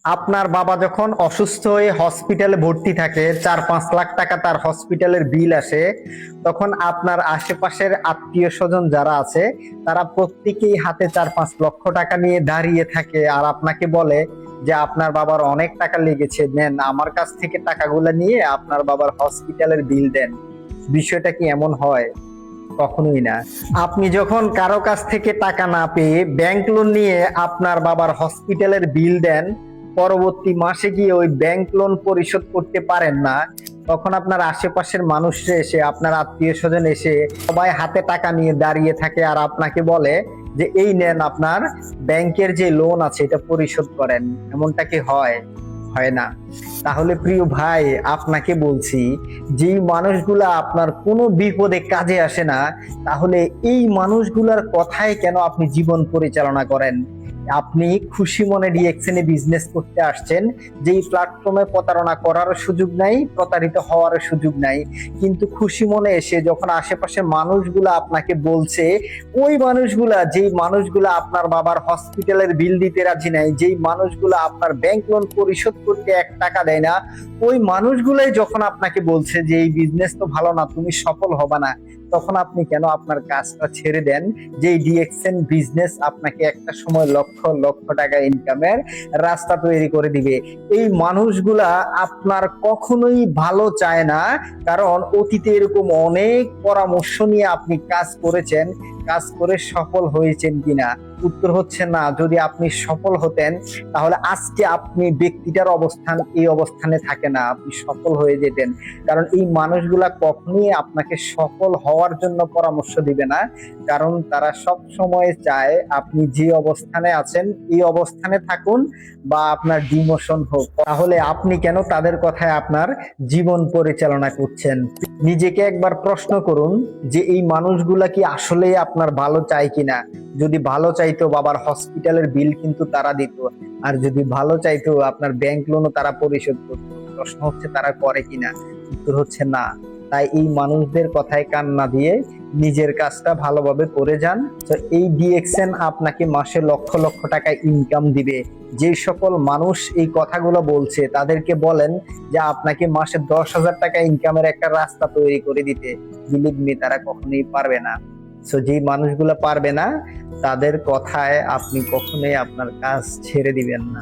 আপনার বাবা যখন অসুস্থ হয়ে হসপিটালে ভর্তি থাকে, 4-5 লাখ টাকা তার হসপিটালের বিল আসে, তখন আপনার আশেপাশের আত্মীয় স্বজন যারা আছে তারা প্রত্যেকেই হাতে 4-5 লক্ষ টাকা নিয়ে দাঁড়িয়ে থাকে আর আপনাকে বলে যে আপনার বাবার অনেক টাকা লেগেছে, নেন আমার কাছ থেকে টাকাগুলো নিয়ে আপনার বাবার হসপিটালের বিল দেন। বিষয়টা কি এমন হয়? কখনোই না। আপনি যখন কারো কাছ থেকে টাকা না পেয়ে ব্যাংক লোন নিয়ে আপনার বাবার হসপিটালের বিল দেন, পরবর্তী মাসে গিয়ে ওই ব্যাংক লোন পরিশোধ করতে পারেন না, তখন আপনার আশেপাশের মানুষরা এসে, আপনার আত্মীয় স্বজন এসে সবাই হাতে টাকা নিয়ে দাঁড়িয়ে থাকে আর আপনাকে বলে যে এই নেন আপনার ব্যাংকের যে লোন আছে এটা পরিশোধ করেন। এমনটা কি হয়? হয় না। তাহলে প্রিয় ভাই, আপনাকে বলছি, যেই মানুষগুলা আপনার কোনো বিপদে কাজে আসে না, তাহলে এই মানুষগুলার কথায় কেন আপনি জীবন পরিচালনা করেন? আপনি খুশি মনে ডিএক্সএনে বিজনেস করতে আসছেন, যেই প্ল্যাটফর্মে প্রতারণা করার সুযোগ নাই, প্রতারিত হওয়ার সুযোগ নাই, কিন্তু খুশি মনে এসে যখন আশেপাশে মানুষগুলা আপনাকে বলছে, ওই মানুষগুলা, যেই মানুষগুলা আপনার বাবার হসপিটালের বিল দিতে রাজি নাই, যেই মানুষগুলা আপনার ব্যাংক লোন পরিশোধ করতে 1 টাকা দেয় না, ওই মানুষগুলাই যখন আপনাকে বলছে যে এই বিজনেস তো ভালো না, তুমি সফল হবে না, তখন আপনি কেন আপনার কাজটা ছেড়ে দেন? যে ডিএক্সএন বিজনেস আপনাকে একটা সময় লক্ষ লক্ষ টাকা ইনকামের রাস্তা তৈরি করে দিবে। এই মানুষগুলা আপনার কখনোই ভালো চায় না, কারণ অতীতে এরকম অনেক পরামর্শ নিয়ে আপনি কাজ করেছেন, কাজ করে সফল হয়েছেন কিনা? উত্তর হচ্ছে না। যদি আপনি সফল হতেন তাহলে আজকে আপনি ব্যক্তিটার অবস্থান এই অবস্থানে থাকে না, আপনি সফল হয়ে যেতেন। কারণ এই মানুষগুলা কখনোই আপনাকে সফল হওয়ার জন্য পরামর্শ দিবে না, কারণ তারা সব সময় চায় আপনি যে অবস্থানে আছেন এই অবস্থানে থাকুন বা আপনার ডিমোশন হোক। তাহলে আপনি কেন তাদের কথায় আপনার জীবন পরিচালনা করছেন? নিজেকে একবার প্রশ্ন করুন যে এই মানুষগুলা কি আসলে আপনার ভালো চায় কিনা। যদি ভালো চাইতো বাবার হসপিটালের বিল কিন্তু তারা দিত, আর যদি ভালো চাইতো আপনার ব্যাংক লোনও তারা পরিশোধ করতো। প্রশ্ন হচ্ছে তারা করে কিনা, উত্তর হচ্ছে না। তাই এই মানুষদের কথায় কান না দিয়ে নিজের কাজটা ভালোভাবে করে যান। তো এই ডিএক্সএন আপনাকে মাসে লক্ষ লক্ষ টাকা ইনকাম দিবে। যে সকল মানুষ এই কথাগুলো বলছে তাদেরকে বলেন যে আপনাকে মাসে 10,000 টাকা ইনকামের একটা রাস্তা তৈরি করে দিতে। বিলিভ মি, তারা কখনোই পারবে না। সো যেই মানুষগুলো পারবে না তাদের কথায় আপনি কখনোই আপনার কাজ ছেড়ে দিবেন না।